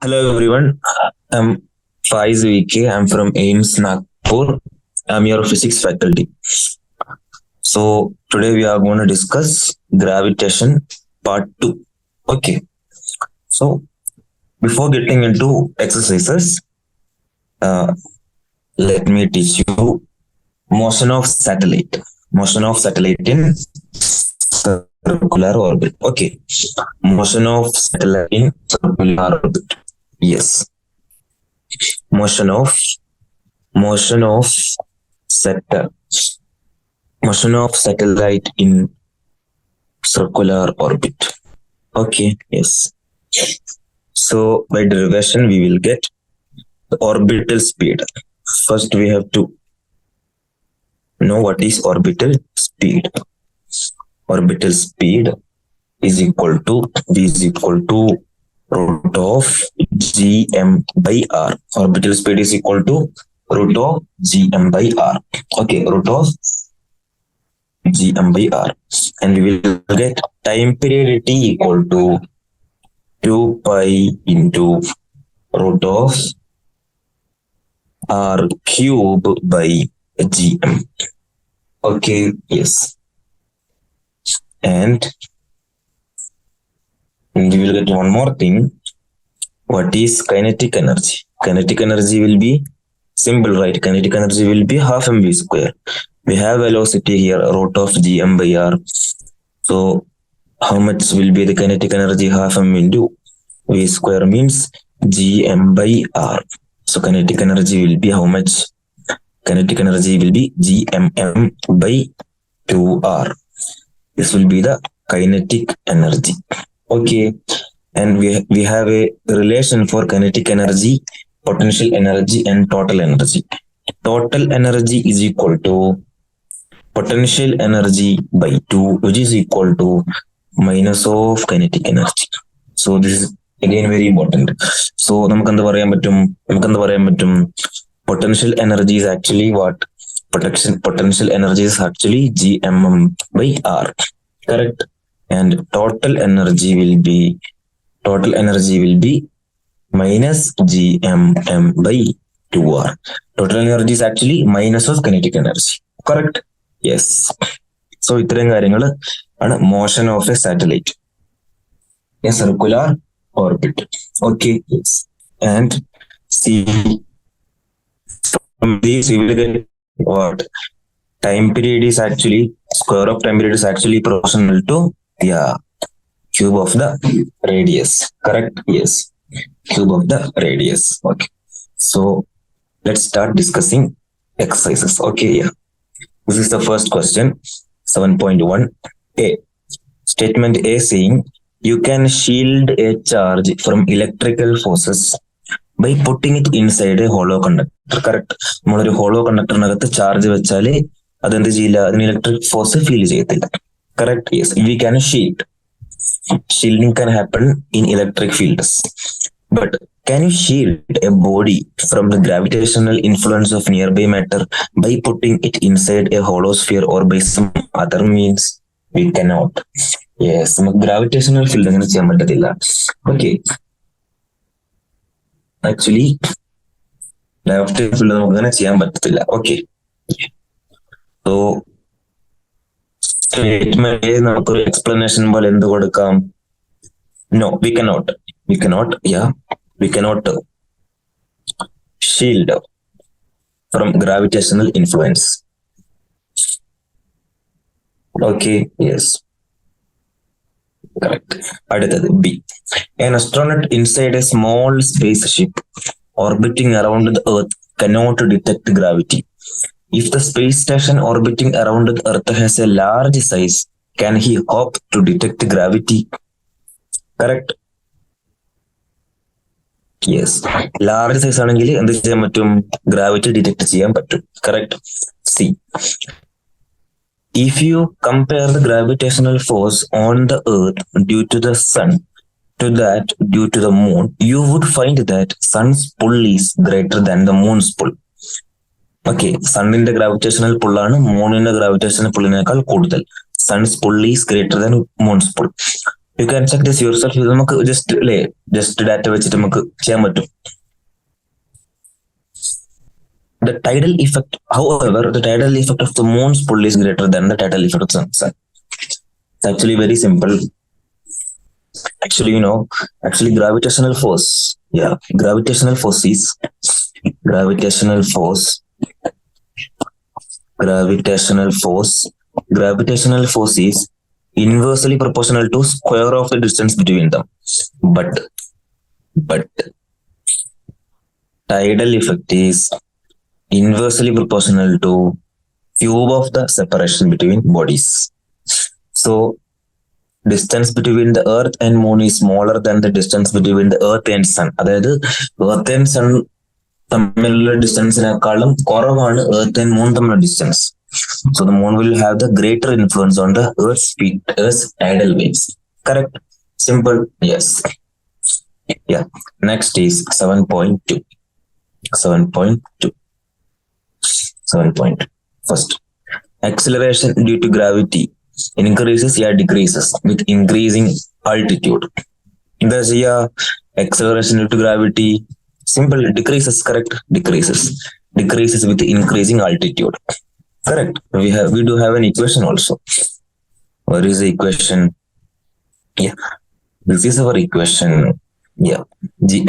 Hello everyone, I'm Faaiz VK. I'm from AIMS Nagpur. I'm your physics faculty. So today we are going to discuss gravitation part 2. Okay. So before getting into exercises, uh, let me teach you motion of satellite. Motion of satellite in circular orbit. Okay. Motion of satellite in circular orbit. Yes. Motion of motion of sat- motion of satellite in circular orbit. Okay, yes. So by derivation, we will get the orbital speed. First, we have to know what is orbital speed. Orbital speed is equal to V is equal to root of gm by r. Orbital speed is equal to root of gm by r. Okay, root of gm by r, and we will get time period t equal to 2 pi into root of r cube by gm. Okay, yes. And we will get one more thing. What is kinetic energy? Kinetic energy will be simple, right? Kinetic energy will be half mv square. We have velocity here, root of gm by r. So how much will be the kinetic energy? Half m into v square means gm by r. So kinetic energy will be how much? Kinetic energy will be gmm by 2r. This will be the kinetic energy. Okay, and we have a relation for kinetic energy, potential energy, and total energy. Total energy is equal to potential energy by 2, which is equal to minus of kinetic energy. So this is again very important. So നമുക്കെന്ത് പറയാൻ പറ്റും potential energy is actually what? Potential energy is actually gmm by r, correct? And total energy will be minus gmm by 2r. Total energy is actually minus of kinetic energy, correct? Yes. So ഇത്രയും കാര്യങ്ങൾ ആണ് motion of a satellite, a circular orbit. Okay, yes. And see, from these we will get what? Time period is actually, square of time period is actually proportional to cube of the radius, correct? Yes, cube of the radius. Okay, so let's start discussing exercises. Okay, yeah, this is the first question. 7.1a. Statement A saying you can shield a charge from electrical forces by putting it inside a hollow conductor, correct? നമ്മളൊരു hollow കണ്ടക്ടറിനകത്ത് charge വെച്ചാൽ അതെന്ത് ചെയ്യില്ല, അതിന് electric force feel ചെയ്യത്തില്ല, correct? Yes, we can shield. Shielding can happen in electric fields, but can you shield a body from the gravitational influence of nearby matter by putting it inside a hollow sphere or by some other means? We cannot. Yes, നമുക്ക് gravitational field അങ്ങനെ ചെയ്യാൻ പറ്റത്തില്ല. Okay, actually gravitational field നമുക്ക് അങ്ങനെ ചെയ്യാൻ പറ്റത്തില്ല. Okay, so statement നമുക്കൊരു explanation പോലെ എന്ത് കൊടുക്കാം? No, we cannot. We cannot shield from gravitational influence. Okay, yes, correct. അടുത്തത് B. An astronaut inside a small spaceship orbiting around the Earth cannot detect gravity. If the space station orbiting around the Earth has a large size, can he hope to detect gravity? Correct. Yes, large size ആണെങ്കിൽ എന്ത് ചെയ്യാൻ പറ്റും? Gravity detect ചെയ്യാൻ പറ്റും, correct. C. If you compare the gravitational force on the Earth due to the sun to that due to the moon, you would find that sun's pull is greater than the moon's pull. Okay, സണ്ണിന്റെ gravitational പുള്ളാണ് മൂണിന്റെ gravitational പുള്ളിനേക്കാൾ കൂടുതൽ. Sun's pull is greater than moon's pull. You can check this yourself. നമുക്ക് just data വെച്ചിട്ട് നമുക്ക് ചെയ്യാൻ പറ്റും. The tidal effect, however, the tidal effect of the moon's pull is greater than the tidal effect of the sun. It's actually very simple. Actually, gravitational force. Yeah, gravitational force is gravitational force. Gravitational force is inversely proportional to square of the distance between them. But tidal effect is inversely proportional to cube of the separation between bodies. So distance between the earth and moon is smaller than the distance between the earth and sun. അതായത് earth and sun തമ്മിലുള്ള ഡിസ്റ്റൻസിനേക്കാളും കുറവാണ് earth and moon തമ്മിലുള്ള distance. So the moon will have the greater influence on the earth's tidal waves. Correct? Simple? Yes. Yeah. Next is 7.2. 7.2. First, acceleration due to gravity increases or decreases with increasing altitude. Thus, acceleration due to gravity, simple, decreases, correct? Decreases with increasing altitude. Correct. We do have an equation also. What is the equation? Yeah, this is our equation. Yeah,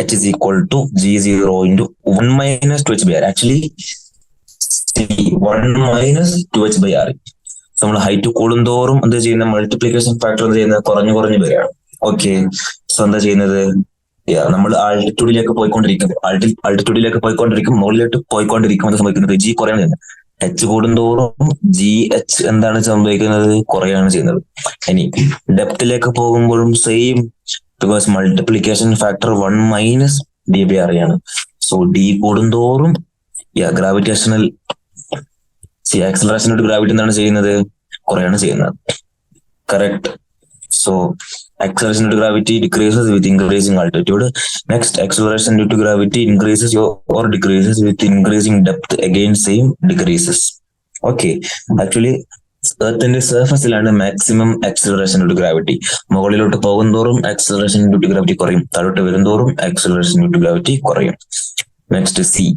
H is equal to G0 into 1 minus 2h by r. Actually, 1 minus 2h by r. So, നമ്മൾ height കൂടുന്തോറും എന്താ ചെയ്യുന്ന multiplication factor എന്താ ചെയ്യുന്നത് കുറഞ്ഞു വരികയാണ്. Okay, so എന്താ ചെയ്യുന്നത്? നമ്മൾ ആൾട്ടിറ്റ്യൂഡിലേക്ക് പോയിക്കൊണ്ടിരിക്കും മുകളിലോട്ട് പോയിക്കൊണ്ടിരിക്കും എന്താ സംഭവിക്കുന്നത്? ജി കുറയാണ് ചെയ്യുന്നത്. എച്ച് കൂടുന്തോറും ജി എച്ച് എന്താണ് സംഭവിക്കുന്നത്? കുറയാണ് ചെയ്യുന്നത്. ഇനി ഡെപ്തിലേക്ക് പോകുമ്പോഴും same, because multiplication factor 1 minus D by R ആണ്. സോ ഡി കൂടുന്തോറും ഗ്രാവിറ്റേഷണൽ ആക്സലറേഷൻ ടു ഗ്രാവിറ്റി എന്താണ് ചെയ്യുന്നത്? കുറയാണ് ചെയ്യുന്നത്. Correct. So acceleration due to gravity decreases with increasing altitude. Next, acceleration due to gravity increases or decreases with increasing depth. Again, same, decreases. Okay, actually, എർത്തിന്റെ സർഫസിലാണ് maximum acceleration due to gravity. മുകളിലോട്ട് പോകുന്തോറും acceleration due to gravity കുറയും, താഴോട്ട് വരുന്തോറും acceleration due to gravity കുറയും. Next C,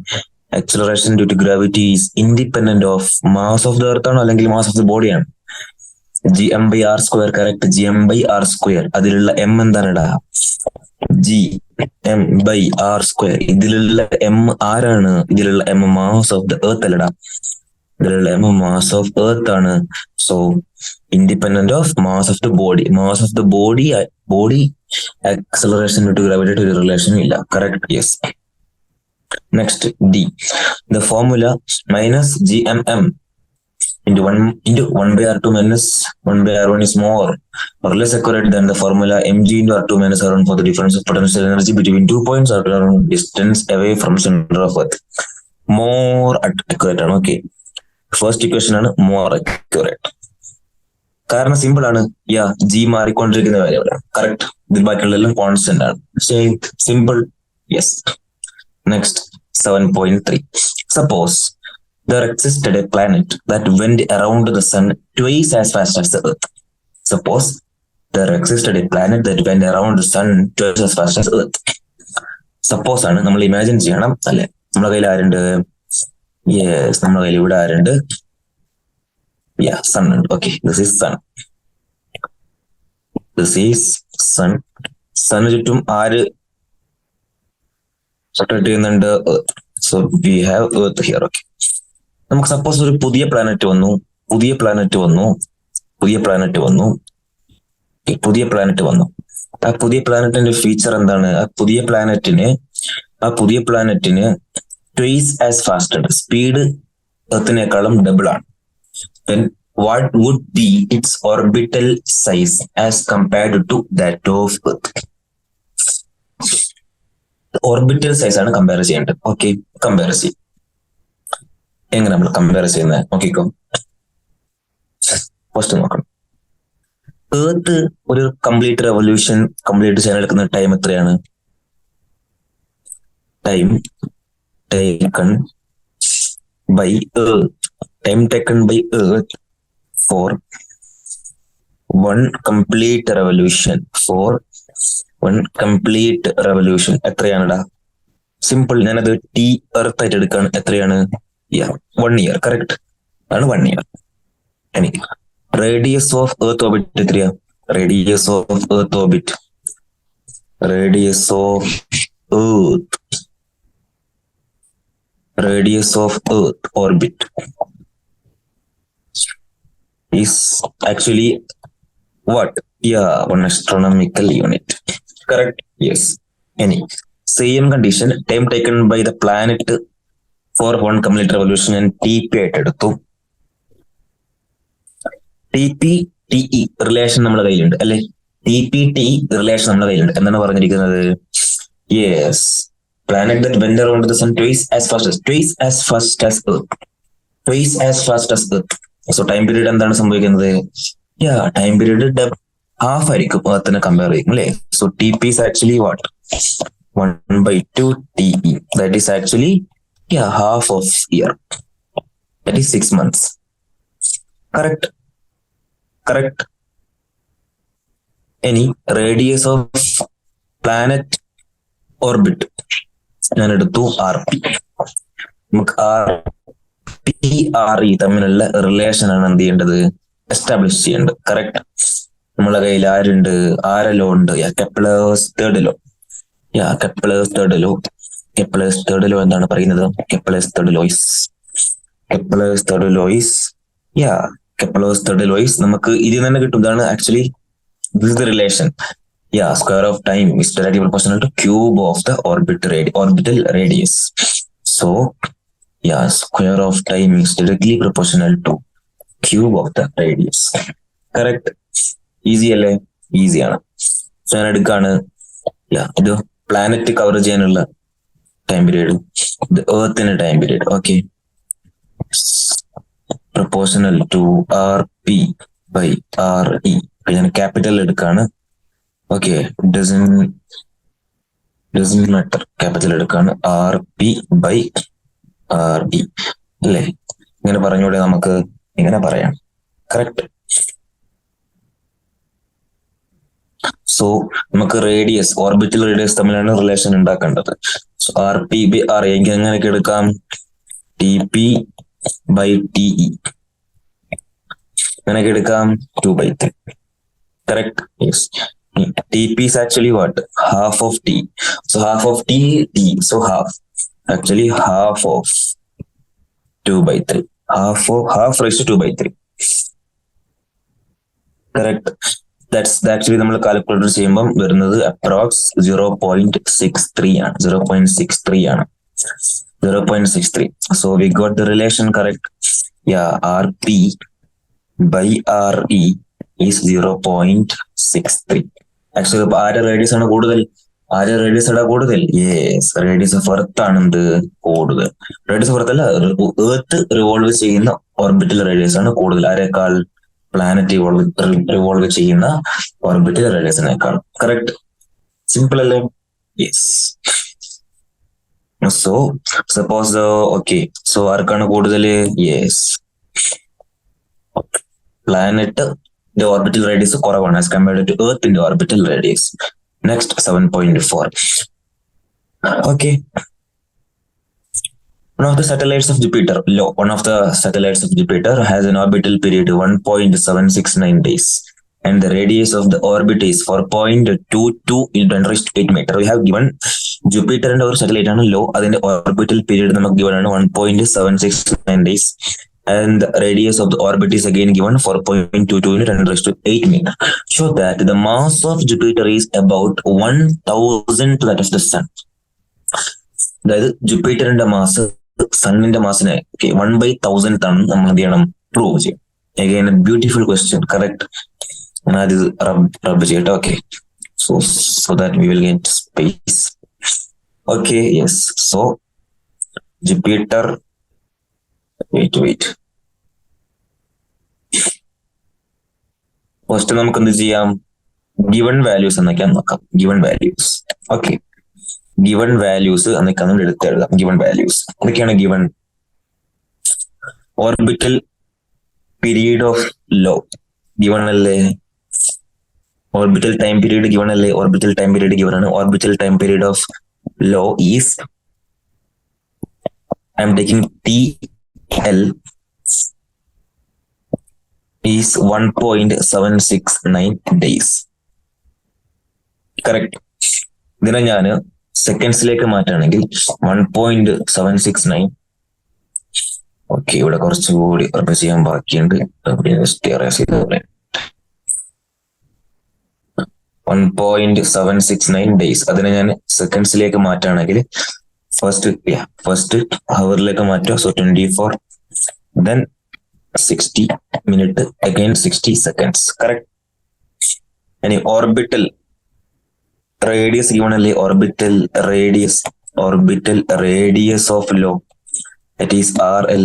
acceleration due to gravity is independent of mass of the earth ആണോ അല്ലെങ്കിൽ mass of the body ആണ്? gm by r square, correct? gm by r square. അതിലുള്ള m എന്താണെടാ? gm by r square. ഇതിലുള്ള m ആരാണ്? ഇതിലുള്ള m mass of the earth അല്ലടാ, ഇതിലുള്ള m mass of earth ആണ്. So independent of mass of the body. Mass of the body acceleration due to gravity to relation ഇല്ല. Correct? Yes. Next, D. The formula minus gmm into 1 by r2 minus 1 by r1 is more or less accurate than the formula mg into r2 minus r1 for the difference of potential energy between 2 points or distance away from center of earth. More accurate ആണ്. Okay, first equation ആണ് more accurate. കാരണം simple ആണ്. G മാറിക്കൊണ്ടിരിക്കുന്ന വാല്യൂകളാണ്. Correct. ഇത് ബാക്കിയുള്ളതെല്ലാം constant ആണ്. Simple. Yes. Next, 7.3. Suppose there existed a planet that went around the sun twice as fast as the earth. Suppose there existed a planet that went around the sun twice as fast as earth. Suppose ആണ്, നമ്മൾ imagine ചെയ്യണം അല്ലെ. നമ്മുടെ കയ്യിൽ ആരുണ്ട്? Yes, നമ്മുടെ കയ്യിൽ ഇവിടെ ആരുണ്ട്? സൺ ഉണ്ട്. Okay, this is sun. സണ്ണിന് ചുറ്റും ആര് റൊട്ടേറ്റ് ചെയ്യുന്നുണ്ട്? Earth. So we have earth here. Okay, നമുക്ക് സപ്പോസ് ഒരു പുതിയ പ്ലാനറ്റ് വന്നു. ആ പുതിയ പ്ലാനറ്റിന്റെ ഫീച്ചർ എന്താണ്? ആ പുതിയ പ്ലാനറ്റിന് ട്വൈസ് ആസ് ഫാസ്റ്റ് ഉണ്ട്. സ്പീഡ് എർത്തിനേക്കാളും ഡബിൾ ആണ്. Then what would be its orbital size as compared to that of Earth? Orbital size ആണ് കമ്പയർ ചെയ്യേണ്ടത്. ഓക്കെ, കമ്പയർ ചെയ്യും. എങ്ങനെ നമ്മൾ കമ്പയർ ചെയ്യുന്നത് നോക്കിക്കോ. ഫസ്റ്റ് നോക്കണം. എർത്ത് ഒരു കംപ്ലീറ്റ് റെവല്യൂഷൻ കംപ്ലീറ്റ് ചെയ്യാൻ എടുക്കുന്ന ടൈം എത്രയാണ്? Time taken by earth for one complete revolution എത്രയാണടാ? സിമ്പിൾ, ഞാനത് ടി എർത്ത് ആയിട്ട് എടുക്കാണ്. എത്രയാണ്? 1 year. കറക്റ്റ് ആണ്, 1 year. ഇനി റേഡിയസ് ഓഫ് എർത്ത് ഓർബിറ്റ് എത്രയാ? Radius of earth orbit is actually what? 1 astronomical unit. Correct? Yes. Any same condition, time taken by the planet for one complete revolution and TP ആയിട്ട് എടുത്തു. TP TE relation നമ്മുടെ കയ്യിലുണ്ട് അല്ലെ? TP TE relation നമ്മുടെ കയ്യിലുണ്ട്. എന്താണ് പറഞ്ഞിരിക്കുന്നത്? Yes, planet that went around the sun twice as fast as Earth. So time period എന്താണ് സംഭവിക്കുന്നത്? ടൈം പീരീഡ് ഹാഫ് ആയിരിക്കും എർത്തിനെ കമ്പയർ ചെയ്യും അല്ലേ? So TP is actually what? 1/2 TE. That is actually half of year. That is 6 months. Correct. Any radius of planet orbit ഞാൻ എടുത്തു RP. നമുക്ക് RE തമ്മിലുള്ള relation ആണ് എന്ത് ചെയ്യേണ്ടത്? എസ്റ്റാബ്ലിഷ് ചെയ്യേണ്ടത്. കറക്റ്റ്. നമ്മളെ കയ്യിൽ ആരെല്ലോ ഉണ്ട്? കെപ്ലേഴ്സ് തേർഡ് ലോ എന്താണ് പറയുന്നത്? കെപ്ലേഴ്സ് തേർഡ് ലോ is നമുക്ക് ഇതിൽ തന്നെ കിട്ടും. ഇതാണ് actually this is the relation. Square of time is directly proportional to cube of the orbital radius. So square of time is directly proportional to cube of the radius. Correct? Easy അല്ലേ? Easy ആണ്. ഞാൻ എടുക്കാണ്. ഇത് planet cover ചെയ്യാനുള്ള time period, ഇത് എർത്തിന്റെ time period. Okay, proportional to RP/RE. ഞാൻ capital എടുക്കാണ്. ഓക്കെ, ഡസന്റ് മാറ്റർ, ക്യാപിറ്റൽ എടുക്കാണ്. RP/RE അല്ലേ? ഇങ്ങനെ പറഞ്ഞൂടെ? നമുക്ക് ഇങ്ങനെ പറയാം. കറക്റ്റ്. സോ നമുക്ക് റേഡിയസ്, ഓർബിറ്റൽ റേഡിയസ് തമ്മിലാണ് റിലേഷൻ ഉണ്ടാക്കേണ്ടത്. സോ RP/RE എങ്ങനെയൊക്കെ എടുക്കാം? TP/TE അങ്ങനെയൊക്കെ എടുക്കാം. 2/3. Correct. Yes. TP is actually what? Half of T. So half of T. So half. Actually half of 2/3. Half raised to 2/3. Correct. That's actually നമ്മൾ calculator ചെയ്യുമ്പോൾ വരുന്നത് approx 0.63 ആണ്. 0.63. So we got the relation correct. RP/RE is 0.63. Actually ആരുടെ radius ആണ് കൂടുതൽ? Yes, radius of earth ആണ് എന്ത് കൂടുതൽ? റേഡിയസ് ഓഫ് എർത്ത് അല്ല, എർത്ത് റിവോൾവ് ചെയ്യുന്ന ഓർബിറ്റൽ റേഡിയസ് ആണ് കൂടുതൽ. ആരെക്കാൾ? പ്ലാനറ്റ് റിവോൾവ് ചെയ്യുന്ന ഓർബിറ്റൽ റേഡിയസിനേക്കാൾ. കറക്റ്റ്. സിമ്പിൾ അല്ലേ? യെസ്. സോ സപ്പോസ് സോ ആർക്കാണ് കൂടുതൽ? യെസ്, പ്ലാനറ്റ് ഓർബിറ്റൽ റേഡിയസ് കുറവാണ് ആസ് കമ്പയർഡ് ടു എർത്തിന്റെ orbital radius. Next 7.4. Okay, One of the satellites of Jupiter has an orbital period 1.769 days, and the radius of the orbit is 4.22 into 10⁸ meter. We have given Jupiter and our satellite ആണ് low. അതിന്റെ orbital period നമുക്ക് given ആണ് 1.769 days, and the radius of the orbit is again given 4.22 into 10⁸ meter. Show that the mass of Jupiter is about 1,000 to that of the sun. അതായത് ജൂപ്പിറ്ററിന്റെ mass സണ്ണിന്റെ മാസിനെ 1/1000 ആണ് നമ്മൾ എന്ത് ചെയ്യണം? Prove ചെയ്യും. Again beautiful question. Correct. അത് റബ്ബ് ചെയ്യട്ടെ. Okay, so that we will get space. Okay, yes. So Jupiter, wait. First നമുക്ക് എന്ത് ചെയ്യാം? ഗിവൺ വാല്യൂസ് എന്നൊക്കെയാണ് നോക്കാം. Given values. Okay, given values എന്നൊക്കെ നമ്മൾ എടുത്തെഴുതാം. ഗിവൺ വാല്യൂസ് എന്തൊക്കെയാണ് given? Orbital period of Io given അല്ലേ? orbital time period given അല്ലേ? orbital time period given ആണ്. orbital time period of law is, I am taking TL is 1.769 days. Correct. ഇതിനെ ഞാൻ സെക്കൻഡ്സിലേക്ക് മാറ്റുകയാണെങ്കിൽ 1.769. ഓക്കെ, ഇവിടെ കുറച്ചുകൂടി ചെയ്യാൻ ബാക്കിയുണ്ട്. 1.769 ഡേയ്സ്. അതിനെ ഞാൻ സെക്കൻഡ്സിലേക്ക് മാറ്റുകയാണെങ്കിൽ ഫസ്റ്റ് ഹവറിലേക്ക് മാറ്റുക. So 24, then 60 minute, again 60 seconds. Correct. ഇനി ഓർബിറ്റൽ റേഡിയസ് ഗിവൺ അല്ലേ? orbital radius of law, that is RL,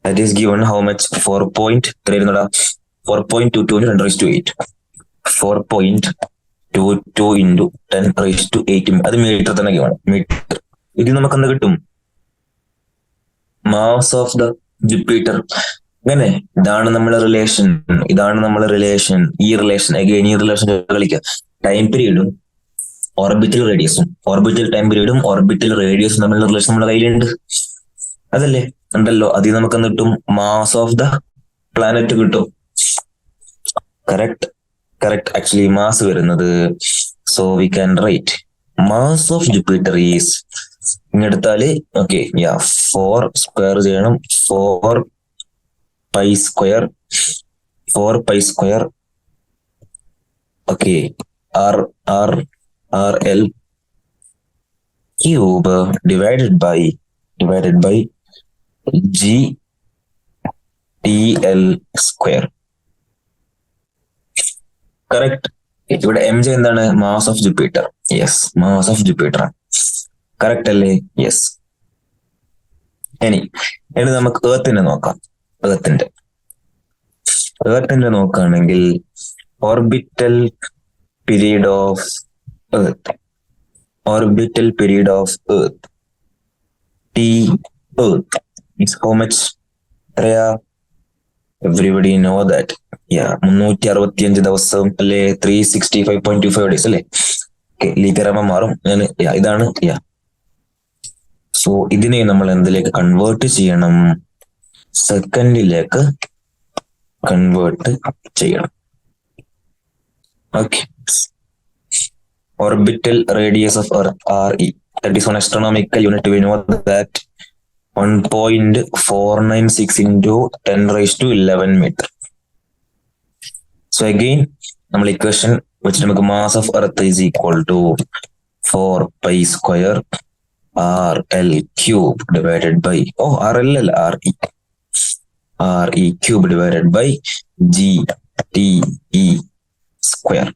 that is given how much? 4.22 into 10⁻²8. 4.22 into 10⁻²8. അത് മീറ്റർ തന്നെ ഗിവൺ. മീറ്റർ. ഇത് നമുക്ക് എന്താ കിട്ടും? Mass of the Jupiter. അങ്ങനെ ഇതാണ് നമ്മളെ റിലേഷൻ. ഈ റിലേഷൻ കളിക്കുക. ടൈം പീരീഡും ഓർബിറ്റൽ റേഡിയസും, ഓർബിറ്റൽ ടൈം പീരീഡും ഓർബിറ്റൽ റേഡിയസും തമ്മിലുള്ള റിലേഷൻ നമ്മുടെ കയ്യിലുണ്ട്. അതല്ലേ? ഉണ്ടല്ലോ. അതിൽ നമുക്ക് എന്ത് കിട്ടും? മാസ് ഓഫ് ദ പ്ലാനറ്റ് കിട്ടും. കറക്റ്റ്. ആക്ച്വലി മാസ് വരുന്നത്, so we can write mass of Jupiter is, ഇങ്ങെടുത്താല് ഓക്കെ 4 സ്ക്വയർ ചെയ്യണം. 4π square okay RL cube divided by GTL square. Correct. ഇവിടെ MJ എന്താണ്? Mass of Jupiter. Yes, mass of Jupiter. Correct അല്ലേ? Yes. ഇനി നമുക്ക് ഏർത്തിന്റെ നോക്കാം. ഏർത്തിന്റെ നോക്കുകയാണെങ്കിൽ orbital period of earth T earth is how much? Everybody know that. 365 ദിവസം അല്ലെ? 365.25 days അല്ലേ? ലീറ്ററാകുമ്പോൾ മാറും. ഇതാണ്. സോ ഇതിനെ നമ്മൾ എന്തിലേക്ക് കൺവേർട്ട് ചെയ്യണം? സെക്കൻഡിലേക്ക് കൺവേർട്ട് ചെയ്യണം. Okay. Orbital radius of Earth RE, that is on astronomical unit. We know that 1.496 into 10⁻11 meter. So again, നമ്മൾ equation വെച്ചിട്ട് നമുക്ക് mass of Earth is equal to 4π square RL cube divided by RL അല്ല RE cube divided by GTE square.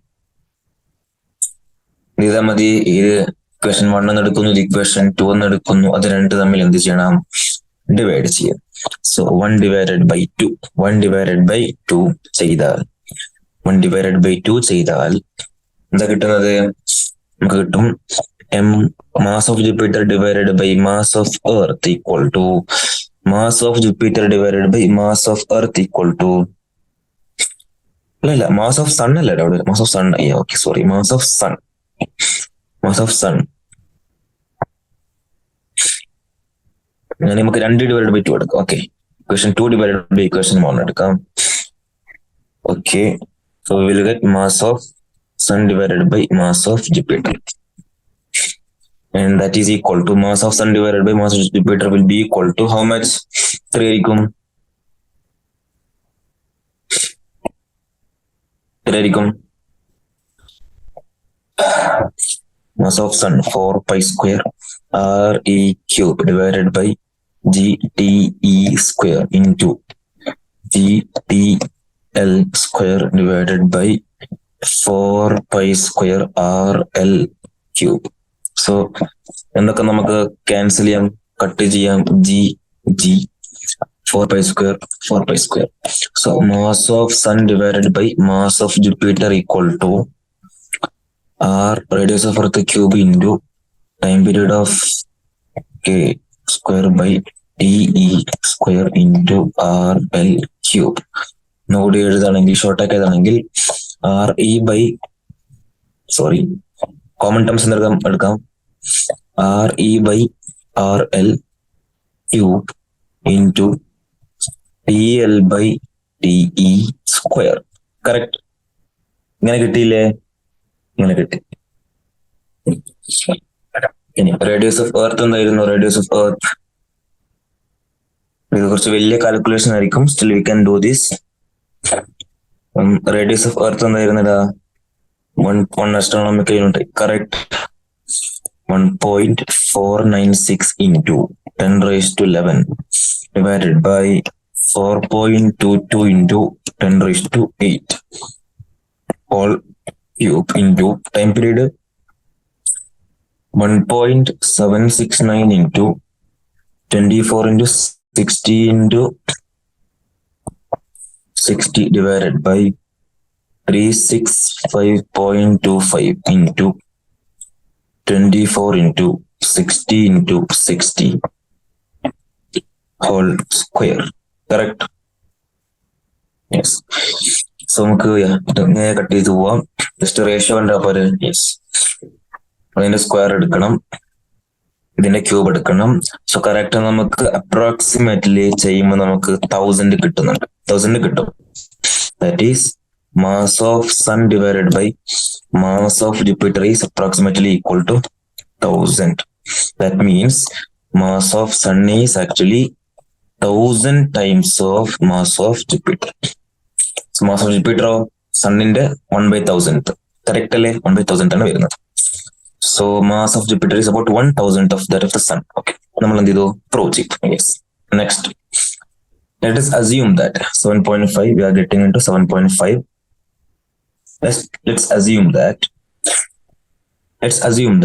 ഇതാ മതി. ഇത് equation 1 എന്ന് എടുക്കുന്നു, ഇത് ഇക്വേഷൻ 2 എന്ന് എടുക്കുന്നു. അത് രണ്ട് തമ്മിൽ എന്ത് ചെയ്യണം? ഡിവൈഡ് ചെയ്യാം. സോ 1 divided by 2 ചെയ്താൽ എന്താ കിട്ടുന്നത്? നമുക്ക് കിട്ടും mass of Jupiter divided by mass of Earth equal to mass of Jupiter divided by mass of Earth equal to അല്ല മാസ് ഓഫ് സൺ അല്ല അവിടെ. Mass of sun. Okay, sorry. Mass of sun നമുക്ക് 2 divided by 2 എടുക്കാം. Okay, equation 2 divided by equation 1 എടുക്കാം. Okay, so we will get mass of sun divided by mass of Jupiter, and that is equal to mass of sun divided by mass of Jupiter will be equal to how much? 3 ആയിരിക്കും. Mass of sun 4π square RE cube divided by GTE square into GTL square divided by 4π square RL cube. So എന്തൊക്കെ നമുക്ക് cancel ചെയ്യാം, cut ചെയ്യാം. G 4π square. So mass of sun divided by mass of Jupiter equal to R radius of Earth cube into time period of K square by TE square into RL cube. നോട് എഴുതാണെങ്കിൽ short ആക്കി എഴുതാണെങ്കിൽ common terms എടുക്കാം RE by RL cube into TL by TE square. Correct? ഇങ്ങനെ കിട്ടിയില്ലേ? ഇങ്ങനെ കിട്ടി. ഇനി radius of earth എന്തായിരുന്നു? Radius of earth ഇത് കുറച്ച് വലിയ കാൽക്കുലേഷൻ ആയിരിക്കും. Still we can do this. Radius of earth എന്തായിരുന്നടാ? 1 astronomical unit. Correct. 1.496 into 10 raised to 11 divided by 4.22 into 10 raised to 8 whole cube into time period 1.769 into 24 into 60 into 60 divided by 365.25 into 24 into 60 into 60 whole square. Correct? Yes. So നമുക്ക് ഇങ്ങനെ cut ചെയ്ത് പോവാം. Just ratio കണ്ടാ പോരെ? Yes. അതിന്റെ square എടുക്കണം, ഇതിന്റെ cube എടുക്കണം. സോ കറക്റ്റ് നമുക്ക് അപ്രോക്സിമേറ്റ്ലി ചെയ്യുമ്പോൾ നമുക്ക് 1000 കിട്ടുന്നുണ്ട്. 1000 കിട്ടും. That is mass of sun divided by mass of Jupiter is approximately equal to 1000. That means mass of sun is actually 1000 times of mass of Jupiter. So mass of Jupiter sun inde 1/1000. Correct alle? 1/1000 ആണ് വരുന്നത്. So mass of Jupiter is about 1000 of that of the sun. Okay. നമ്മൾ എന്ത് ചെയ്തു? Prove ചെയ്തു. Yes. Next. Let us assume that 7.5 we are getting into 7.5. Let's assume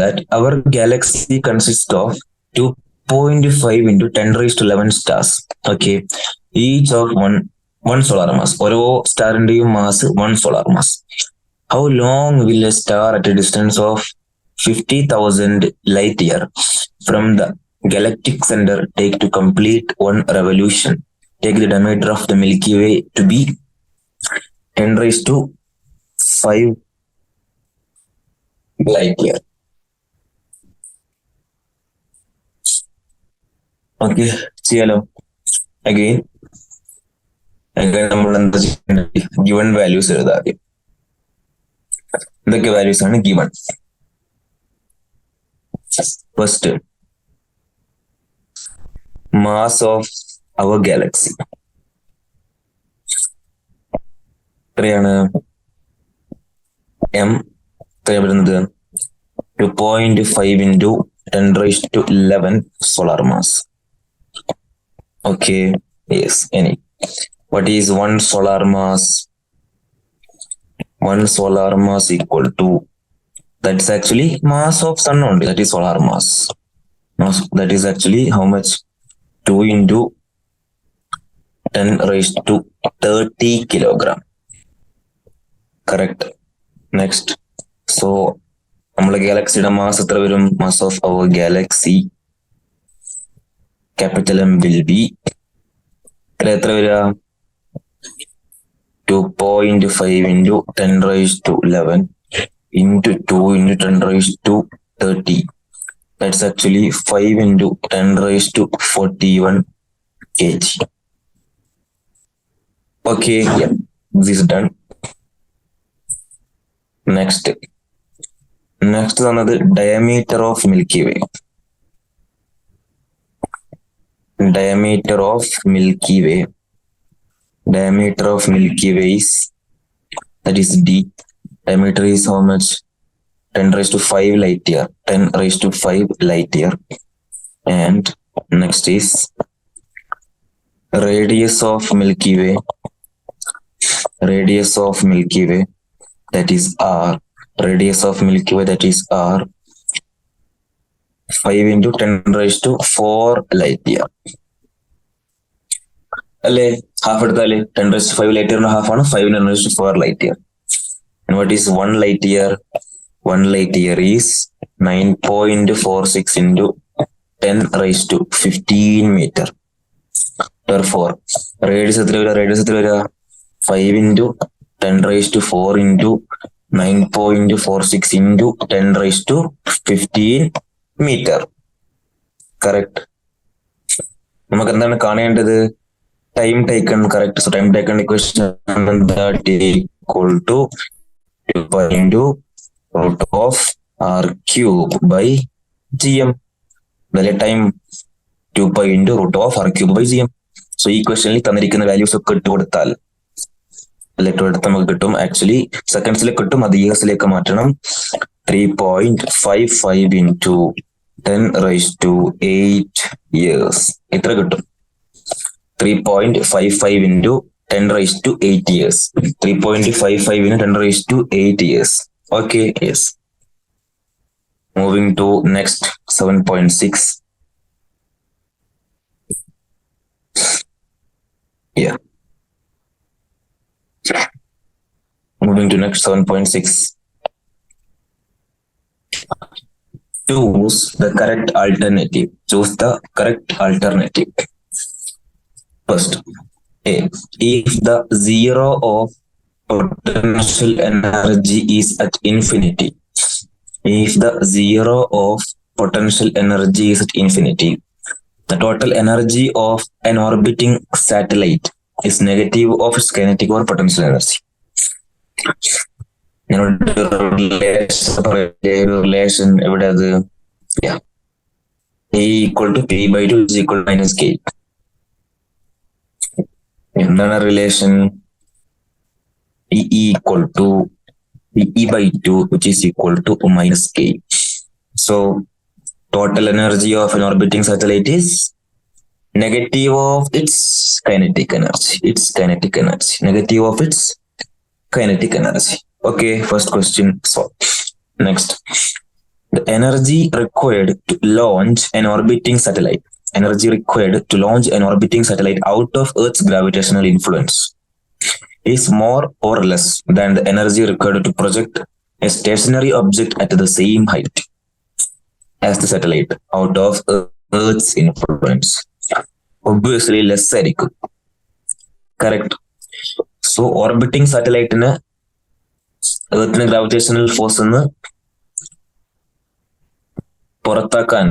that our galaxy consists of 2.5 into 10 raised to 11 stars. Okay, each of one solar mass. ഓരോ സ്റ്റാറിന്റെയും mass 1 solar mass. How long will a star at a distance of 50,000 light year from the galactic center take to complete one revolution? Take the diameter of the Milky Way to be 10 raised to 5 light year. Okay, ചെയ്യാലോ. Again നമ്മൾ എന്താ ചെയ്യേണ്ടത്? Given values എഴുതാം ആദ്യം. എന്തൊക്കെ values ആണ് given? First, mass of our galaxy എത്രയാണ്? M എത്രയാണ് വരുന്നത്? 2.5 into 10 raised to 11 solar mass. Okay, yes. Any. What is 1 solar mass? 1 solar mass equal to, that's actually mass of sun only. That is solar mass. That is actually how much? 2 into 10 raised to 30 kilogram. Correct. Next. So നമ്മളെ ഗാലക്സിയുടെ mass എത്ര വരും? Mass of our galaxy capital M will be എത്ര വരിക? 2.5 into 10 raised to 11 into 2 into 10 raised to 30. That's actually 5 into 10 raised to 41 kg. Okay, yeah, this is done. Next another diameter of Milky Way. Diameter of Milky Way is, that is D. Diameter is how much? 10 raised to 5 light year. 10 raised to 5 light year. And next is radius of Milky Way. Radius of Milky Way, that is R. Radius of Milky Way, that is R. 5 into 10 raised to 4 light year. അല്ലേ? Half എടുത്താല് 10 raised to 5 light year half ആണ്. 5 into 10 raised to 4 light year. And what is 1 light year? 1 light year is 9.46 into 10 raised to 15 meter. Therefore, radius എത്ര വരിക? 5 into 10 raised to 4 into 9.46 into 10 raised to 15 meter. Correct. നമുക്ക് എന്താണ് കാണേണ്ടത്? Time taken, correct. So time taken equation that equal to 2 pi into root of r cube by gm. The time 2 pi into root of r cube by gm. So equation തന്നിരിക്കുന്ന values ഒക്കെ ഇട്ട് കൊടുത്താൽ നമുക്ക് കിട്ടും. Actually സെക്കൻഡ്സിൽ കിട്ടും, അത് ഇയേഴ്സിലേക്ക് മാറ്റണം. 3.55 into 10 raised to 8 years. എത്ര കിട്ടും? 3.55 into 10 raised to 8 years. 3.55 into 10 raised to 8 years. Okay, yes. Moving to next 7.6. Yeah. Moving to next 7.6. Choose the correct alternative. Choose the correct alternative. First, A. If the zero of potential energy is at infinity. If the zero of potential energy is at infinity, the total energy of an orbiting satellite is negative of its kinetic or potential energy. Relation എവിടെ അത്? A equal to P by 2 is equal to minus K. എന്താണ് relation? E equal to E by 2 which is equal to minus K. So total energy of an orbiting satellite is negative of its kinetic energy. Negative of its kinetic energy. Okay, first question solved. Next, the energy required to launch an orbiting satellite. Out of Earth's gravitational influence is more or less than the energy required to project a stationary object at the same height as the satellite out of Earth's influence. Obviously less ആയിരിക്കും. Correct. So orbiting satellite ന് Earthന് gravitational force ന്ന് പുറത്താക്കാൻ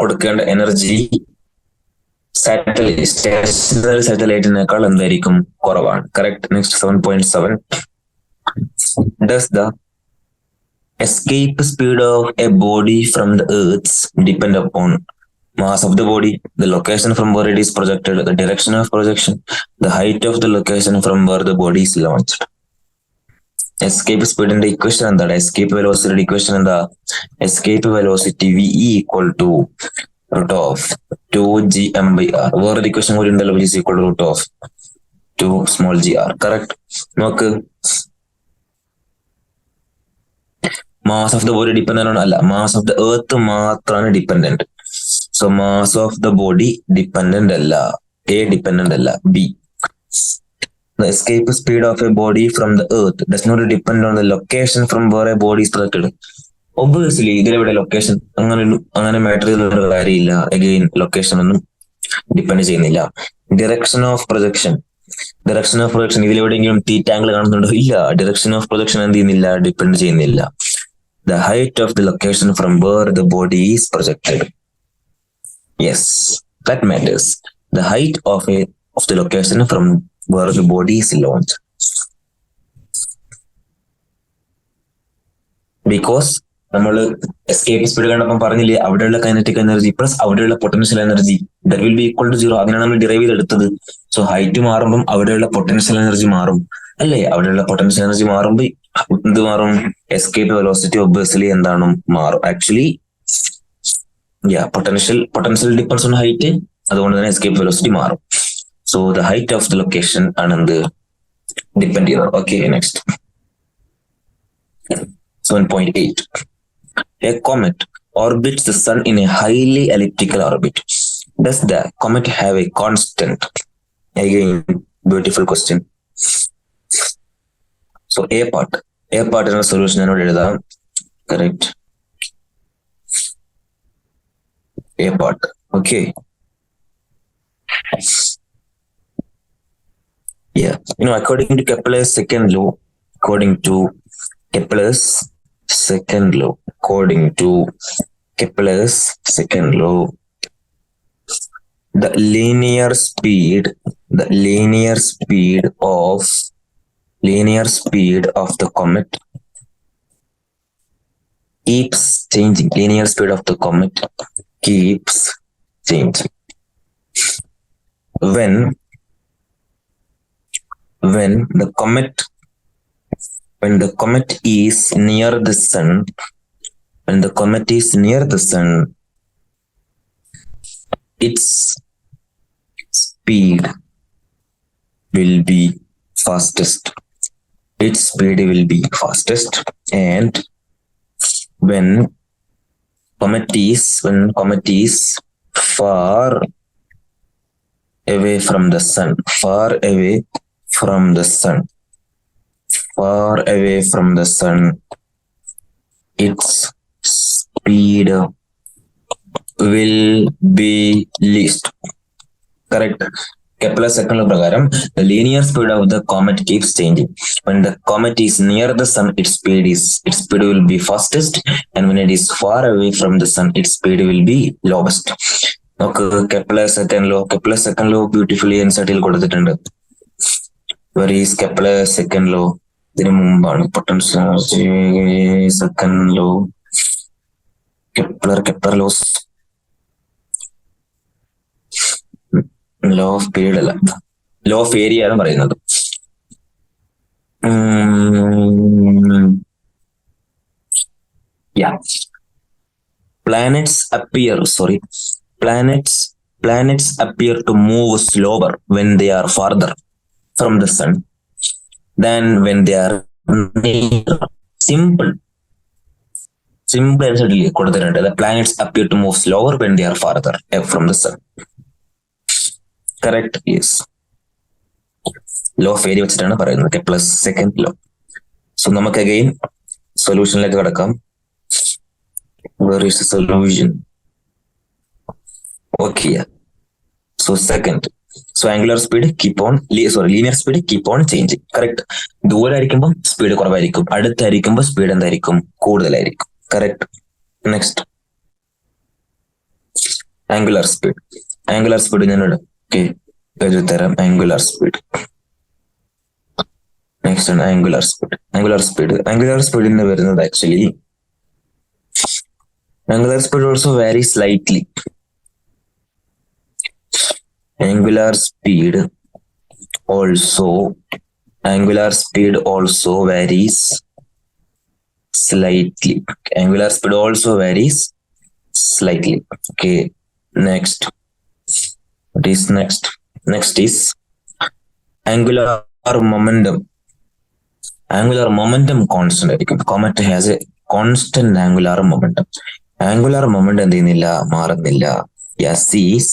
കൊടുക്കേണ്ട energy stationery സാറ്റലൈറ്റിനേക്കാൾ എന്തായിരിക്കും? കുറവാണ്. Correct. Next 7.7. Does the escape speed of a body from the Earth depend upon mass of the body, the location from where it is projected, the direction of projection, the height of the location from where the body is launched? Escape speed in the equation and the escape velocity equation and the escape velocity V equal to root of 2 gm by r. Where the equation which is equal to root of 2 small gr. Correct. നോക്ക്, mass of the body dependent on അല്ല, mass of the earth മാത്രമാണ് dependent. So mass of the body dependent അല്ല, A dependent അല്ല, B. The escape speed of a body from the earth does not depend on the location from where a body is projected. Obviously ഇതിലെവിടെ location അങ്ങനെ matter ചെയ്തൊരു കാര്യമില്ല. Again location ഒന്നും depend ചെയ്യുന്നില്ല. Direction of projection ഇതിലെവിടെയെങ്കിലും theta angle കാണുന്നുണ്ടോ? ഇല്ല. Direction of projection എന്ത് ചെയ്യുന്നില്ല? ഡിപ്പെൻഡ് ചെയ്യുന്നില്ല. The height of the location from where the body is projected. Yes, that matters. The height of the location from where the body is launched. Because നമ്മൾ escape speed കണ്ടപ്പം പറഞ്ഞില്ലേ, അവിടെയുള്ള kinetic energy plus അവിടെയുള്ള potential energy that will be equal to 0. അതിനാണ് നമ്മൾ derive ചെയ്തെടുത്തത്. So height മാറുമ്പം അവിടെയുള്ള potential energy മാറും അല്ലേ? അവിടെയുള്ള പൊട്ടൻഷ്യൽ എനർജി മാറുമ്പോൾ എന്ത് മാറും? എസ്കേപ്പ് വെലോസിറ്റി ഒബ്വിയസ്ലി എന്താണ്? മാറും. Actually potential depends on height, അതുകൊണ്ട് തന്നെ എസ്കേപ്പ് വെലോസിറ്റി മാറും. So the height of the location ആണ് എന്ത് ഡിപ്പെൻഡ് ചെയ്യുന്നത്. Okay, next 7.8. A comet orbits the sun in a highly elliptical orbit. Does the comet have a constant? Again, beautiful question. So A part in the solution I noted that. Correct. A part. Okay. Yeah. According to Kepler's second law, according to Kepler's second law. According to Kepler's second law, the linear speed of the comet keeps changing. Linear speed of the comet keeps changing. When the comet is near the sun, its speed will be fastest. And when comet is far away from the sun, its speed will be least. Correct. Kepler second law prakaram, the linear speed of the comet keeps changing. When the comet is near the sun, its speed will be fastest, and when it is far away from the sun, its speed will be lowest. Okay, Kepler second law beautifully NCERT കൊടുത്തിട്ടുണ്ട്. Where is Kepler second law? ഇതിനു മുമ്പാണ് potential energy second law. Kepler laws. Law of period അല്ല, law of area ആണ് പറയുന്നത്. Planets appear to move slower when they are farther from the sun than when they are near. Simple കൊടുത്തിട്ടുണ്ട്. The planets appear to move slower when they are farther from the sun. Correct? Yes. Law of area വെച്ചിട്ടാണ് പറയുന്നത്, Kepler's second law. So നമുക്ക് again സൊല്യൂഷനിലേക്ക് കടക്കാം. Where is the solution? Okay. So second. So angular speed linear speed keep on changing. Correct. ദൂരമായിരിക്കുമ്പോൾ speed കുറവായിരിക്കും, അടുത്തായിരിക്കുമ്പോൾ speed എന്തായിരിക്കും? കൂടുതലായിരിക്കും. Correct. Next. Angular speed ഞാനോട് ഒരു തരം angular speed. Next ആണ് angular speed എന്ന് വരുന്നത് actually angular speed also varies slightly. Angular speed also varies slightly. Okay, next. What is next? Next is angular momentum. Angular momentum constant ആയിരിക്കും. Comet has a constant angular momentum. Angular momentum എന്ത് ചെയ്യുന്നില്ല, മാറുന്നില്ല. Yes, is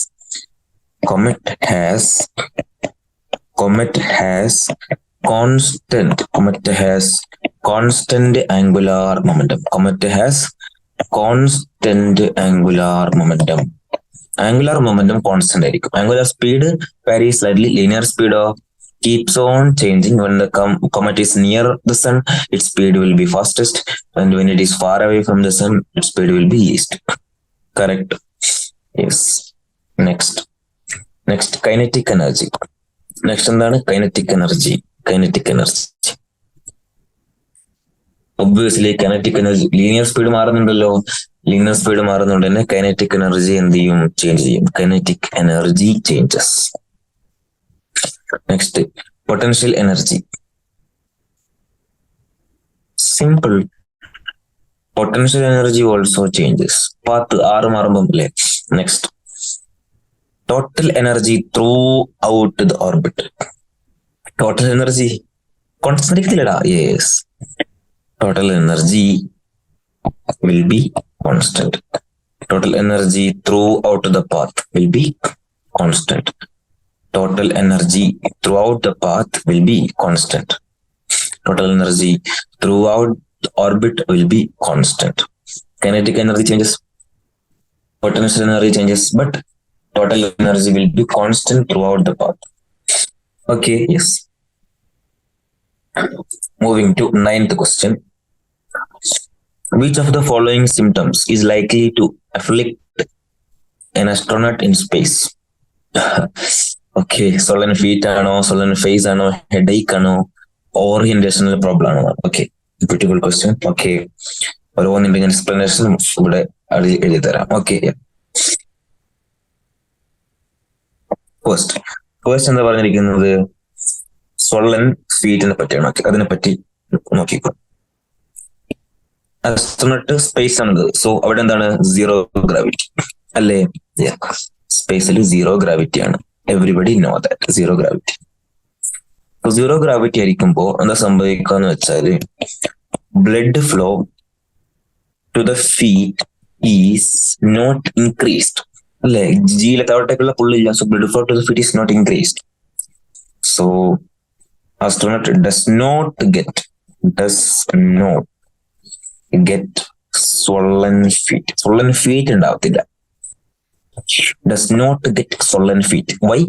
comet has constant angular momentum. Angular momentum constant ആയിരിക്കും. Angular speed varies slightly. Linear speed keeps on changing. When the comet is near the sun, its speed will be fastest, and when it is far away from the sun, its speed will be least. Correct? Yes. Next kinetic energy. Next എന്താണ്? kinetic energy. Obviously kinetic energy, linear speed മാറുന്നുണ്ടല്ലോ. Linear speed മാറുന്നുണ്ട് തന്നെ kinetic energy എന്ത് ചെയ്യും? Change ചെയ്യും. Kinetic energy changes. Next, potential energy. Simple. Potential energy also changes. Path R മാറുമ്പം അല്ലേ? Next, total energy throughout the orbit. Total energy constant ഇല്ലടാ. Yes, total energy will be constant. Total energy throughout the path will be constant. Total energy throughout the path will be constant. Total energy throughout the orbit will be constant. Kinetic energy changes, potential energy changes, but total energy will be constant throughout the path. Okay, yes. Moving to ninth question. Which of the following symptoms is likely to afflict an astronaut in space? Okay, swollen feet ആണോ, swollen face ആണോ, headache ആണോ, orientational problem ആണോ? Okay, beautiful question. Okay, ഓരോന്നിന്റെ ഞാൻ explanation ഇവിടെ എഴുതി തരാം. Okay, first എന്താ പറഞ്ഞിരിക്കുന്നത്? സ്വള്ളൻ ഫീറ്റിനെ പറ്റിയാണ്. ഓക്കെ, അതിനെപ്പറ്റി നോക്കിക്കോ. അസ്ട്രോനട്ട് സ്പേസ് ആണത്. സോ അവിടെ എന്താണ്? സീറോ ഗ്രാവിറ്റി അല്ലേ? സ്പേസിൽ സീറോ ഗ്രാവിറ്റി ആണ്. Everybody know that zero gravity. Zero gravity ആയിരിക്കുമ്പോ എന്താ സംഭവിക്കാന്ന് വെച്ചാല് blood flow to the feet is not increased അല്ലെ? ജിയിലെ താഴോട്ടേക്കുള്ള പുള്ളില്ല. So blood flow to the feet is not increased. So astronaut does not get swollen feet. Swollen feet ഉണ്ടാവത്തില്ല. Does not get swollen feet. Why?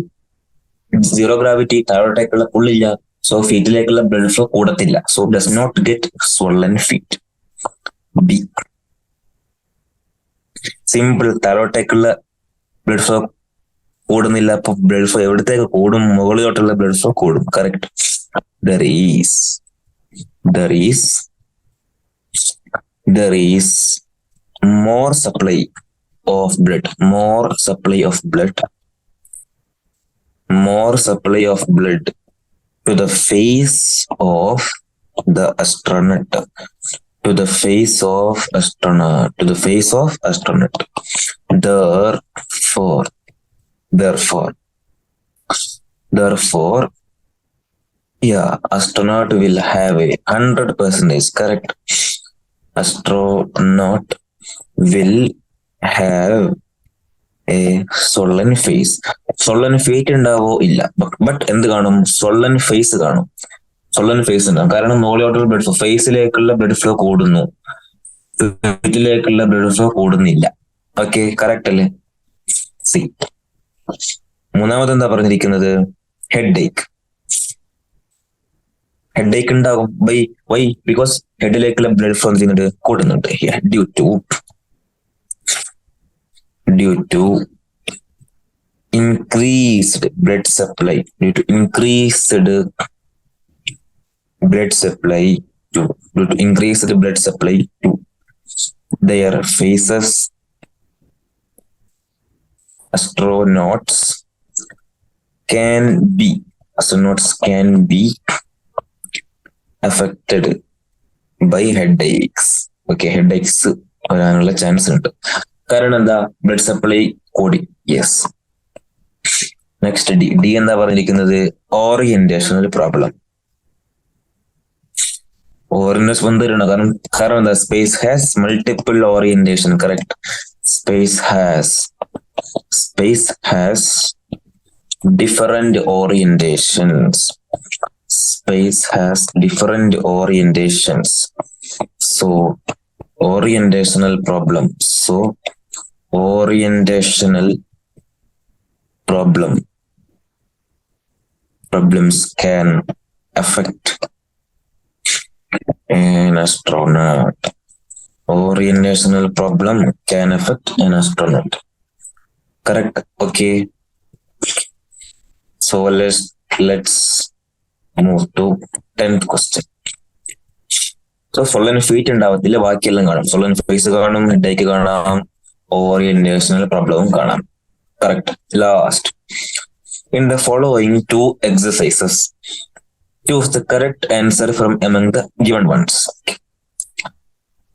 Zero gravity, താഴോട്ടേക്കുള്ള പുള്ളില്ല. So ഫീറ്റിലേക്കുള്ള blood flow കൂടത്തില്ല. So does not get swollen feet. B. Simple. താഴോട്ടേക്കുള്ള blood flow കൂടുന്നില്ല. അപ്പൊ blood flow എവിടത്തേക്ക് കൂടും? മുകളിലോട്ടുള്ള ബ്ലഡ് ഫ്ലോ കൂടും. Correct. There is more supply of blood to the face of the astronaut. Therefore, astronaut will have a 100% correct. Astronaut will have a swollen face. Swollen feet ഉണ്ടാവോ? ഇല്ല. But എന്ത് കാണും? swollen face കാണും. swollen face ഉണ്ടാവും. കാരണം മുകളിലോട്ടുള്ള blood flow, ഫേസിലേക്കുള്ള blood flow കൂടുന്നു, ഫീറ്റിലേക്കുള്ള ബ്ലഡ് ഫ്ലോ കൂടുന്നില്ല. ഓക്കെ, കറക്റ്റ് അല്ലേ? സി. മൂന്നാമത് എന്താ പറഞ്ഞിരിക്കുന്നത്? ഹെഡേക്ക് ഉണ്ടാകും. വൈ? ബിക്കോസ് ഹെഡിലേക്കുള്ള ബ്ലഡ് ഫ്ലോ ചെയ്യുന്നുണ്ട്, കൂടുന്നുണ്ട്. Due to increased blood supply to their faces. Astronauts can be affected by headaches. Okay, headaches വരാനുള്ള ചാൻസ് ഉണ്ട്. കാരണം എന്താ? ബ്ലഡ് സപ്ലൈ കൂടി. യെസ്. നെക്സ്റ്റ് ഡി എന്താ പറഞ്ഞിരിക്കുന്നത്? ഓറിയന്റേഷണൽ പ്രോബ്ലം. ഓറിയന്റേഷൻ വന്നിട്ടുണ്ട്. കാരണം എന്താ? Space has multiple orientation. Correct. Space has different orientations. So orientational problems can affect an astronaut. Orientational problem can affect an astronaut. Correct. Okay. So let's move to 10th question. So swollen feet ഉണ്ടാവത്തില്ല, ബാക്കിയെല്ലാം കാണാം. swollen face കാണും, headache കാണാം, orientational problem കാണാം. Correct. Last. In the following two exercises, choose the correct answer from among the given ones.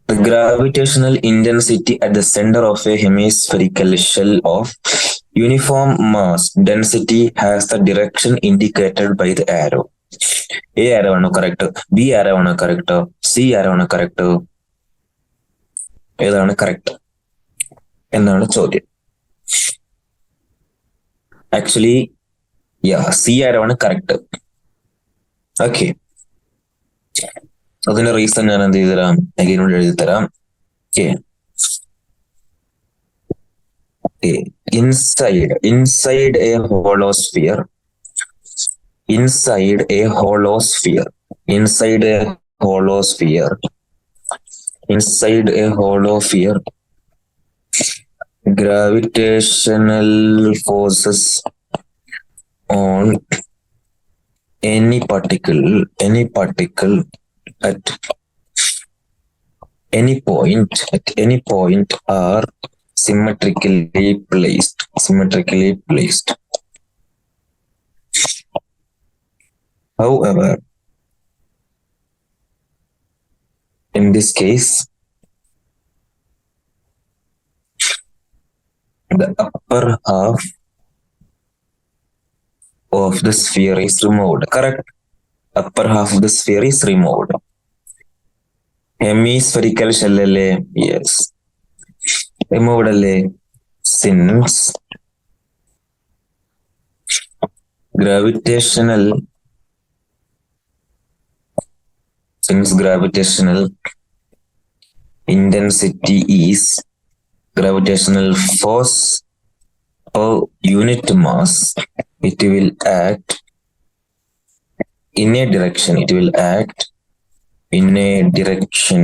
The gravitational intensity at the center of a hemispherical shell of uniform mass density has the direction indicated by the arrow. A arrow ആണോ correct? B arrow ആണോ correct? C arrow ആണോ correct? ഏതാണ് correct എന്നാണ് ചോദ്യം. Actually C arrow ആണ് correct. Okay, അതിന്റെ reason ഞാൻ എന്ത് ചെയ്തു തരാം? അഗൈനോട് എഴുതി തരാം. Inside a hollow sphere inside a hollow sphere. Inside a hollow sphere, gravitational forces on any particle at any point are symmetrically placed. However, in this case, the upper half of the sphere is removed. Correct? Upper half of the sphere is removed. Hemispherical shell alle, yes. Removed alle, since gravitational intensity is gravitational force per unit mass, it will act in a direction.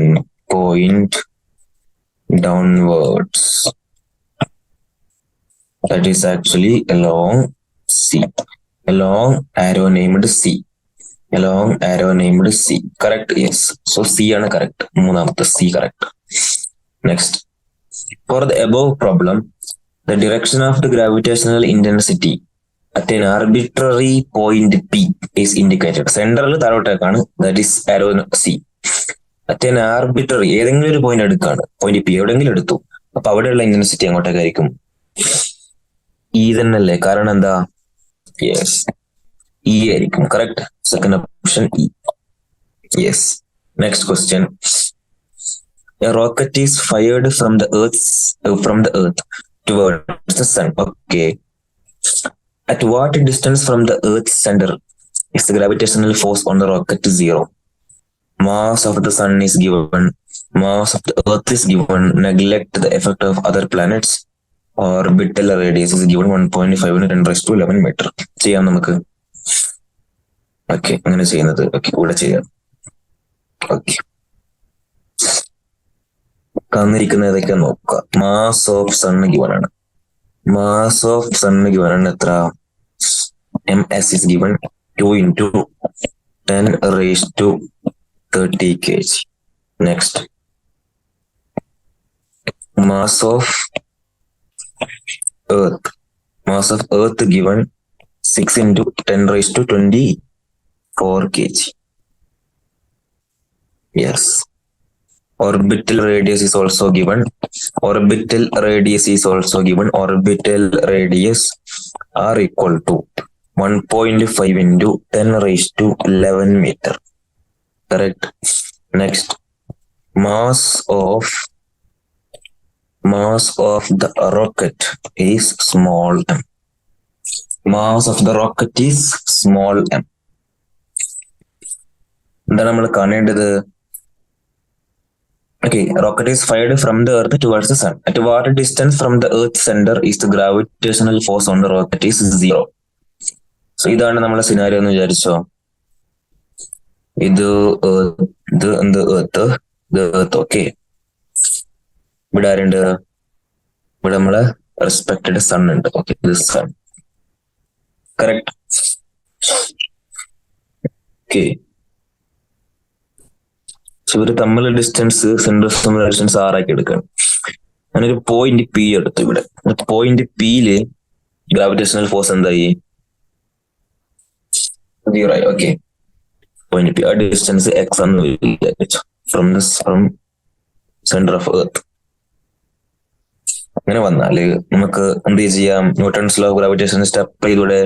Point downwards. That is actually along C. Along arrow named C. Correct? Yes. So C is correct. മൂന്നാമത്തെ C correct. Next. For the above problem, the direction of the gravitational intensity at an arbitrary point P is indicated. Central താഴോട്ടേക്കാണ്. That is arrow C. At an arbitrary ഏതെങ്കിലും ഒരു point എടുക്കാണ്. Point P എവിടെയെങ്കിലും എടുത്തു. അപ്പൊ അവിടെയുള്ള intensity അങ്ങോട്ടേക്കായിരിക്കും E തന്നെയല്ലേ? കാരണം എന്താ? Yes, E ആയിരിക്കും. Correct. Second option E. Yes. Next question. A rocket is fired from the earth towards the sun. Okay. At what distance from the earth's center is the gravitational force on the rocket? 0. Mass of the sun is given. Mass of the earth is given. Neglect the effect of other planets. Orbital radius is given 1.5 × 10⁻11 meter. ചെയ്യാം നമുക്ക്. Okay, അങ്ങനെ ചെയ്യുന്നത്. Okay, ഇവിടെ ചെയ്യാം. Okay, തന്നിരിക്കുന്ന ഏതൊക്കെ നോക്കുക. Mass of sun given ആണ്. എത്ര? MS is given 2 × 10⁻30 kg. Next, mass of earth given 6 × 10⁻24 kg. Yes. Orbital radius is also given. Orbital radius are equal to 1.5 × 10⁻11 meter. Correct. Next, mass of the rocket is small m. എന്താണ് നമ്മൾ കാണേണ്ടത്? Okay, rocket is fired from the earth towards the sun. At what distance from the earth's center is the gravitational force on the rocket? Is 0. So ഇതാണ് നമ്മളെ scenario എന്ന് വിചാരിച്ചോ. ഇത് earth. Okay, ഇവിടെ ആരുണ്ട്? ഇവിടെ നമ്മളെ റെസ്പെക്റ്റഡ് സൺ ഉണ്ട്. Okay, this sun. Correct. Okay, ഇവര് തമ്മിലുള്ള ഡിസ്റ്റൻസ്, സെന്റർ ഓഫ് തമ്മിലുള്ള ഡിസ്റ്റൻസ് 6 ആക്കി എടുക്കണം. ഞാനൊരു പോയിന്റ് P എടുത്തു. ഇവിടെ പോയിന്റ് Pയില് ഗ്രാവിറ്റേഷണൽ ഫോഴ്സ് എന്തായി? 0 ആയി. ഓക്കെ, പോയിന്റ് P, ആ ഡിസ്റ്റൻസ് X എന്ന് വിചാരിച്ചു. From center of earth. അങ്ങനെ വന്നാല് നമുക്ക് എന്ത് ചെയ്യാം? Newton's law of gravitation step ചെയ്തൂടെ?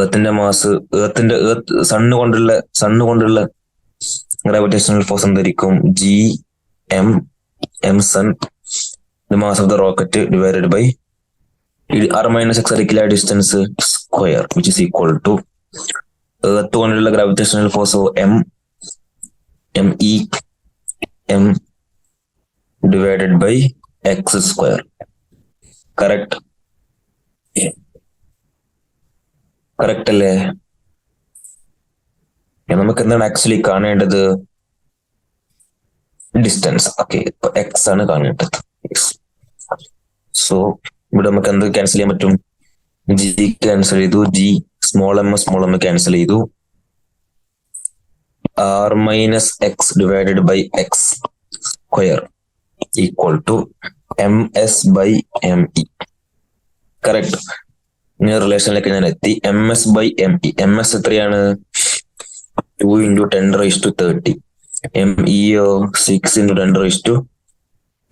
എർത്തിന്റെ മാസ്, സണ്ണ് കൊണ്ടുള്ള gravitational force എന്തായിരിക്കും? Gm sun, the mass of the rocket divided by r-x ആയിരിക്കില്ല distance square, which is equal to earth കൊണ്ടുള്ള gravitational force m divided by x square. Correct അല്ലേ? നമുക്ക് എന്താണ് actually കാണേണ്ടത്? ഡിസ്റ്റൻസ്. ഓക്കെ, ഇപ്പൊ X ആണ് കാണേണ്ടത്. സോ ഇവിടെ നമുക്ക് എന്ത് ക്യാൻസൽ ചെയ്യാൻ പറ്റും? ജി ക്യാൻസൽ ചെയ്തു, ജി സ്മോൾ എം ക്യാൻസൽ ചെയ്തു. R minus X divided by X square equal to M S by M E. Correct. ഇനി റിലേഷനിലേക്ക് ഞാൻ എത്തി. M S by M E. M S എത്രയാണ്? 2 into 10 raised to 30. M E 6 into 10 raised to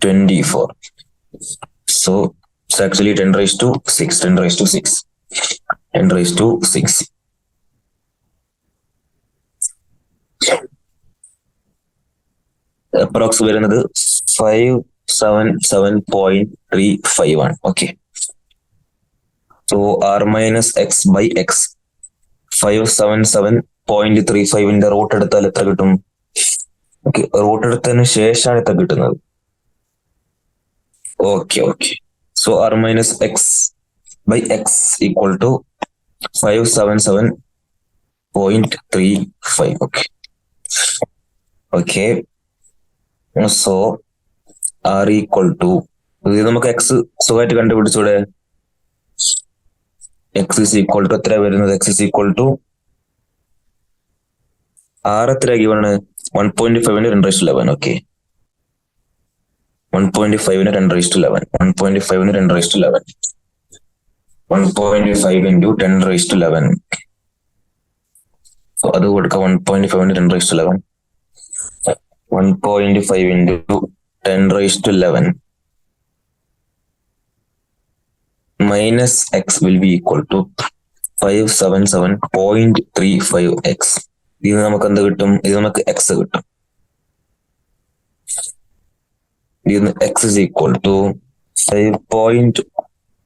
24. So it's actually 10 raised to 6. 10 raised to 6. 10 raised to 6. Approx വരുന്നത് 577.351. Okay. So r minus x by x 577.35 root എടുത്താൽ എത്ര കിട്ടും? Okay, root എടുത്തതിന് ശേഷമാണ് എത്ര കിട്ടുന്നത്. Okay. So r minus X by X equal to 577.35. Okay. So r equal to, ഇത് നമുക്ക് എക്സ് സുഖമായിട്ട് കണ്ടുപിടിച്ചൂടെ? എക്സ് ഇസ് ഈക്വൽ ടു എത്ര വരുന്നത്? X is equal to R എത്ര ഗിവൺ? 1.5 ന് 10^11. ഓക്കെ, 1.5 ന് 10^11. 1.5 ന് 10^11. 1.5 into 10^11. സോ അത് കൊടുക്കുക. 1.5 ന് 10^11. 1.5 into 10^11 minus x will be equal to 577.35x. ഇത് നമുക്ക് എന്ത് കിട്ടും? ഇത് നമുക്ക് എക്സ് കിട്ടും. ഇത് X is equal to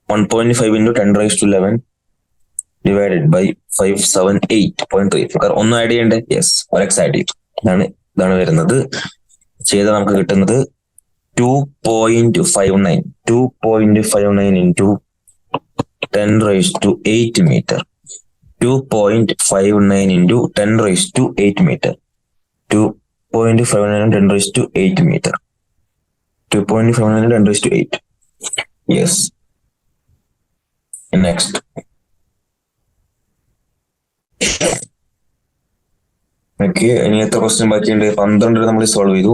1.5 into 10^11 divided by 578.35. ഒന്നും ആഡ് ചെയ്യണ്ടേ? യെസ്, ഒരു എക്സ് ആഡ് ചെയ്തു. ഇതാണ് വരുന്നത്. ചെയ്താൽ നമുക്ക് കിട്ടുന്നത് 2.59. 2.59 into 10^8 meter. 2.59 into 10^8 meter. 2.59 into 10^8 meter. 2.59 into 10^8. Yes. Next. Okay, ഇനി എത്ര ക്വസ്റ്റ്യൻ ബാക്കിയുണ്ട്? 12 നമ്മൾ സോൾവ് ചെയ്തു.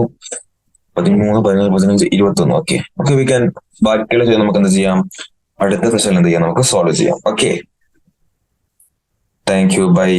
13, 14, 15, 21. ഓക്കെ, വി ക്യാൻ ബാക്കിയുള്ള നമുക്ക് എന്ത് ചെയ്യാം? അടുത്ത സെഷനിൽ എന്ത് ചെയ്യാം? നമുക്ക് സോൾവ് ചെയ്യാം. Okay, thank you, by.